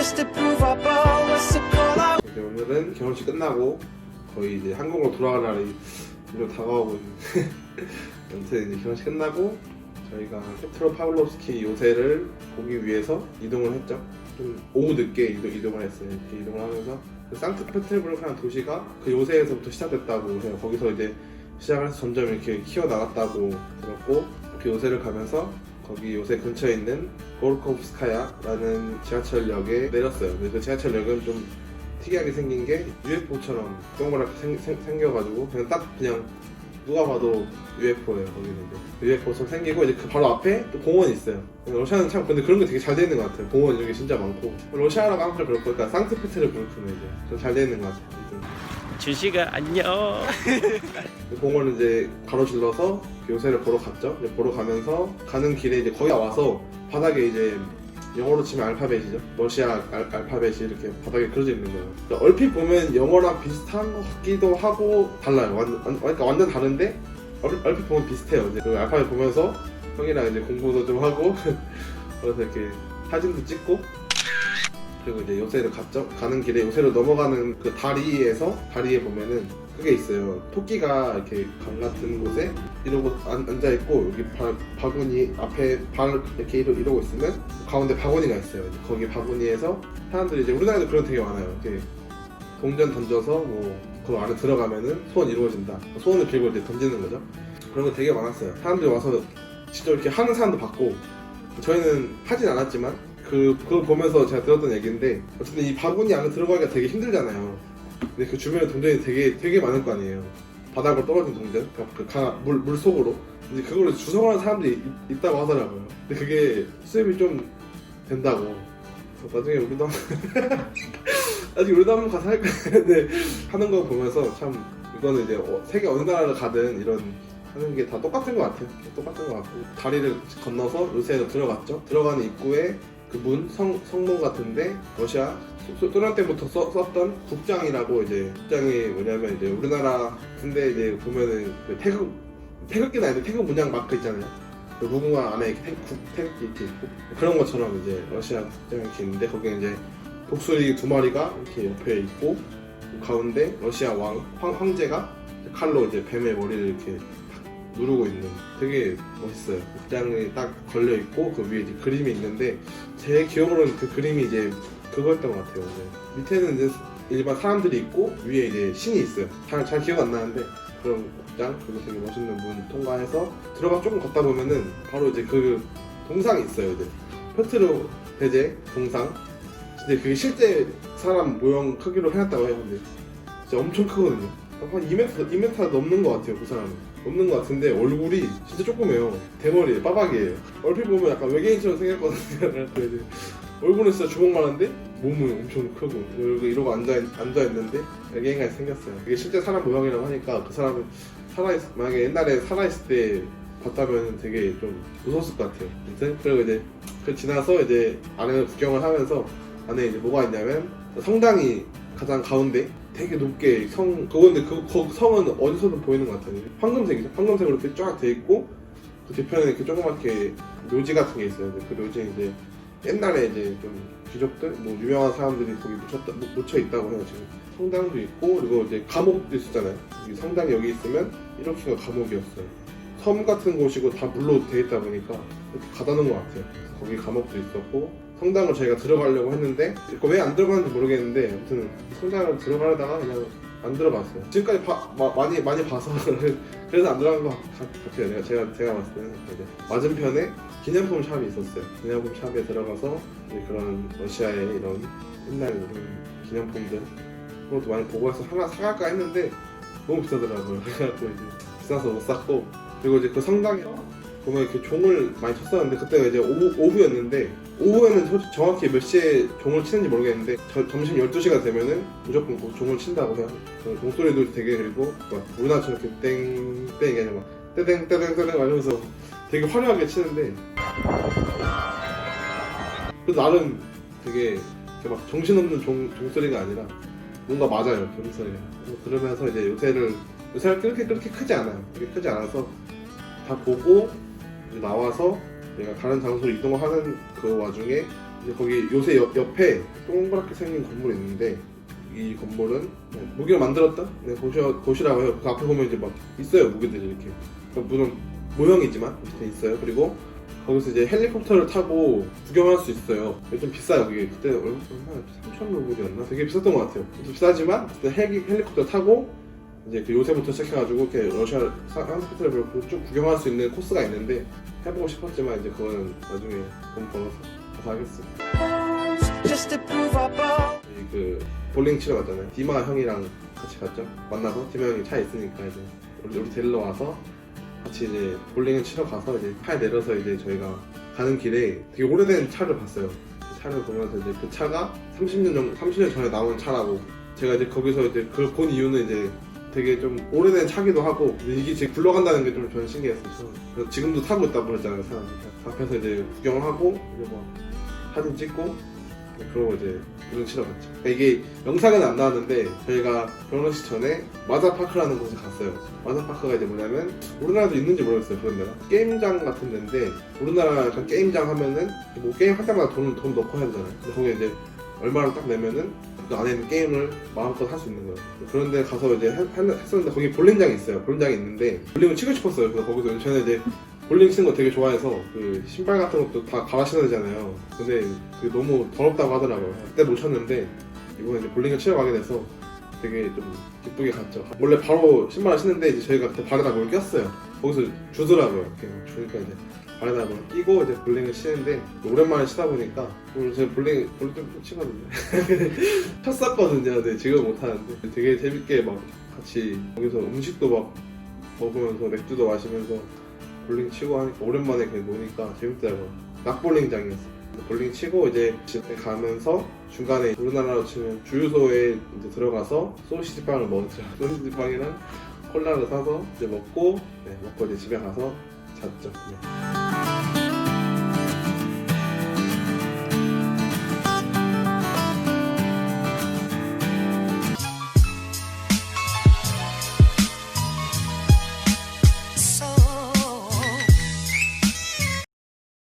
just to prove our ball was so cold. 이제 오늘은 결혼식 끝나고 거의 이제 한국으로 돌아갈 날이 좀 다가오고 있는데 아무튼 이제 결혼식 끝나고 저희가 페트로파블롭스키 요새를 보기 위해서 이동을 했죠. 좀 오후 늦게 이동을 했어요. 이렇게 이동을 하면서 그 상트페테르부르크라는 도시가 그 요새에서부터 시작됐다고 해요. 거기서 이제 시작을 해서 점점 이렇게 키워나갔다고 들었고, 그 요새를 가면서 거기 요새 근처에 있는 고르코프스카야라는 지하철역에 내렸어요. 근데 그 지하철역은 좀 특이하게 생긴 게 UFO처럼 동그랗게 생겨가지고 그냥 누가 봐도 UFO예요. 거기는 이제 UFO처럼 생기고, 이제 그 바로 앞에 또 공원이 있어요. 러시아는 참 근데 그런 게 되게 잘 돼 있는 것 같아요. 공원 이런 게 진짜 많고, 러시아라고 하면 좀 그렇고, 그러니까 상트페테르부르크는 이제 좀 잘 돼 있는 것 같아요. 준씨가 안녕. 그 공원을 이제 가로질러서 요새를 보러 갔죠. 이제 보러 가면서 가는 길에 이제 거기 와서 바닥에 이제 영어로 치면 알파벳이죠. 러시아 알파벳이 이렇게 바닥에 그려져 있는 거예요. 그러니까 얼핏 보면 영어랑 비슷한 것 같기도 하고 달라요. 그러니까 완전 다른데 얼핏 보면 비슷해요. 이제 그 알파벳 보면서 형이랑 이제 공부도 좀 하고 그래서 이렇게 사진도 찍고, 그리고 이제 요새를 갔죠. 가는 길에 요새로 넘어가는 그 다리에 보면은 그게 있어요. 토끼가 이렇게 강 같은 곳에 이러고 앉아 있고, 여기 바구니 앞에 발 이렇게 이러고 있으면 가운데 바구니가 있어요. 거기 바구니에서 사람들이 이제 우리나라도 그런 게 되게 많아요. 이렇게 동전 던져서 뭐 그 안에 들어가면은 소원 이루어진다. 소원을 빌고 이제 던지는 거죠. 그런 거 되게 많았어요. 사람들이 와서 직접 이렇게 하는 사람도 봤고, 저희는 하진 않았지만 그걸 보면서 제가 들었던 얘기인데, 어쨌든 이 바구니 안에 들어가기가 되게 힘들잖아요. 근데 그 주변에 동전이 되게 많을 거 아니에요. 바닥으로 떨어진 동전, 그 물 속으로. 이제 그거를 주워가는 사람들이 있다고 하더라고요. 근데 그게 수입이 좀 된다고. 나중에 우리도 한번 가서 할 건데 하는 거 보면서 참 이거는 이제 세계 어느 나라를 가든 이런 하는 게 다 똑같은 것 같아요. 똑같은 것 같고, 다리를 건너서 요새로 들어갔죠. 들어가는 입구에 그 문, 성문 같은데 러시아 소련 때부터 썼던 국장이라고, 이제 국장이 뭐냐면 이제 우리나라 군대 이제 보면은 그 태극기는 아닌데 태극 문양 마크 있잖아요. 그 무궁화 안에 이렇게 태극기 이렇게 있고, 그런 것처럼 이제 러시아 국장이 이렇게 있는데, 거기에 이제 독수리 2마리가 이렇게 옆에 있고, 가운데 러시아 황제가 칼로 이제 뱀의 머리를 이렇게 누르고 있는, 되게 멋있어요. 국장이 딱 걸려 있고 그 위에 이제 그림이 있는데, 제 기억으로는 그 그림이 이제 그거였던 것 같아요. 밑에는 이제 일반 사람들이 있고 위에 이제 신이 있어요. 잘 기억 안 나는데 그런 국장, 그리고 되게 멋있는 문 통과해서 조금 걷다 보면은 바로 이제 그 동상이 있어요. 이제 페트로 대제 동상. 근데 그게 실제 사람 모형 크기로 해놨다고 해요. 근데 진짜 엄청 크거든요. 한 2m 넘는 것 같아요. 그 사람은 넘는 것 같은데 얼굴이 진짜 조그매요. 대머리에 빠박이에요. 얼핏 보면 약간 외계인처럼 생겼거든요. 얼굴은 진짜 주먹만한데 몸은 엄청 크고, 이러고 앉아있는데 외계인같이 생겼어요. 이게 실제 사람 모형이라고 하니까 그 사람은 만약에 옛날에 살아있을 때 봤다면 되게 좀 무서웠을 것 같아요. 아무튼 그리고 이제 그 지나서 이제 안에 구경을 하면서, 안에 이제 뭐가 있냐면 성당이 가장 가운데 되게 높게 그건데 그 성은 어디서든 보이는 것 같아요. 황금색이죠. 황금색으로 이렇게 쫙 돼 있고, 그 뒤편에 이렇게 조그맣게 묘지 같은 게 있어요. 그 묘지에 이제 옛날에 이제 좀 귀족들, 뭐 유명한 사람들이 거기 묻혀 있다고 해요. 지금 성당도 있고, 그리고 이제 감옥도 있었잖아요. 성당이 여기 있으면 이렇게가 감옥이었어요. 섬 같은 곳이고 다 물로 돼 있다 보니까 이렇게 가다 놓은 것 같아요. 거기 감옥도 있었고, 성당을 저희가 들어가려고 했는데 왜 안 들어가는지 모르겠는데, 아무튼 성당을 들어가려다가 그냥 안 들어갔어요. 지금까지 많이 봐서 그래서 안 들어간 것 같아요. 제가 봤을 때는. 맞은편에 기념품 샵이 있었어요. 기념품 샵에 들어가서 이제 그런 러시아의 이런 옛날 기념품들 그것도 많이 보고 해서 하나 사갈까 했는데 너무 비싸더라고요. 그래갖고 이제 비싸서 못 샀고, 그리고 이제 그 성당에서 보면 이렇게 종을 많이 쳤었는데, 그때가 이제 오후였는데, 오후에는 정확히 몇 시에 종을 치는지 모르겠는데 점심 12시가 되면은 무조건 종을 친다고 해요. 종소리도 되게, 그리고 우리나라처럼 이렇게 땡땡이 아니라 막 떼댕 하면서 되게 화려하게 치는데, 그 나름 되게 막 정신없는 종소리가 아니라 뭔가 맞아요. 종소리가. 그러면서 이제 요새가 그렇게 크지 않아요. 그렇게 크지 않아서 다 보고 이제 나와서 내가 다른 장소로 이동하는 그 와중에 이제 거기 요새 옆에 동그랗게 생긴 건물이 있는데 이 건물은 무기를 만들었다? 곳이라고 해요. 그 앞에 보면 이제 막 있어요, 무기들이 이렇게. 물론 모형이지만 어쨌든 있어요. 그리고 거기서 이제 헬리콥터를 타고 구경할 수 있어요. 좀 비싸요, 그게. 그때 얼마 3,000루블이었나? 되게 비쌌던 것 같아요. 좀 비싸지만 헬리콥터 타고 이제 그 요새부터 시작해가지고 이렇게 러시아 상스피트를 쭉 구경할 수 있는 코스가 있는데 해보고 싶었지만 이제 그거는 나중에 돈 벌어서 가서 하겠습니다. just to prove our ball. 그 볼링 치러 갔잖아요. 디마 형이랑 같이 갔죠. 만나서 디마 형이 차에 있으니까 이제 우리 데리러 와서 같이 이제 볼링을 치러 가서 이제 차에 내려서 이제 저희가 가는 길에 되게 오래된 차를 봤어요. 그 차를 보면서 이제 그 차가 30년 전에 나온 차라고. 제가 이제 거기서 이제 그걸 본 이유는 이제 되게 좀 오래된 차기도 하고 이게 지금 굴러간다는 게 좀 저는 신기했어요. 그래서 지금도 타고 있다고 그랬잖아요, 사람들이. 앞에서 이제 구경을 하고 이제 뭐 사진 찍고 그러고 이제 볼링 치러 갔죠. 그러니까 이게 영상은 안 나왔는데 저희가 결혼식 전에 마자파크라는 곳에 갔어요. 마자파크가 이제 뭐냐면 우리나라도 있는지 모르겠어요, 그런 데가. 게임장 같은 데인데 우리나라 약간 게임장 하면은 뭐 게임 할 때마다 돈 넣고 해야 되잖아요. 근데 거기에 이제 얼마를 딱 내면은 그 안에 있는 게임을 마음껏 할 수 있는 거예요. 그런 데 가서 이제 했었는데 거기 볼링장이 있어요. 볼링장이 있는데 볼링을 치고 싶었어요. 그래서 거기서 저는 이제 볼링 치는 거 되게 좋아해서 그 신발 같은 것도 다 갈아 신어야 되잖아요. 근데 그게 너무 더럽다고 하더라고요. 그때 못 쳤는데 이번에 이제 볼링을 치러 가게 돼서 되게 좀 기쁘게 갔죠. 원래 바로 신발을 신는데 이제 저희가 그때 발에다 뭘 꼈어요. 거기서 주더라고요. 이렇게 주니까 이제 발에다 뭘 끼고 이제 볼링을 치는데 오랜만에 치다 보니까 오늘 제가 볼링 좀 치거든요. 쳤었거든요. 근데 지금 못 하는데 되게 재밌게 막 같이 거기서 음식도 막 먹으면서 맥주도 마시면서 볼링 치고 하니까 오랜만에 그냥 노니까 재밌더라고요. 낙볼링장이었어요. 볼링 치고 이제 집에 가면서 중간에 우리나라로 치면 주유소에 이제 들어가서 소시지 빵을 먹었죠. 소시지 빵이랑 콜라를 사서 이제 먹고 이제 집에 가서 잤죠.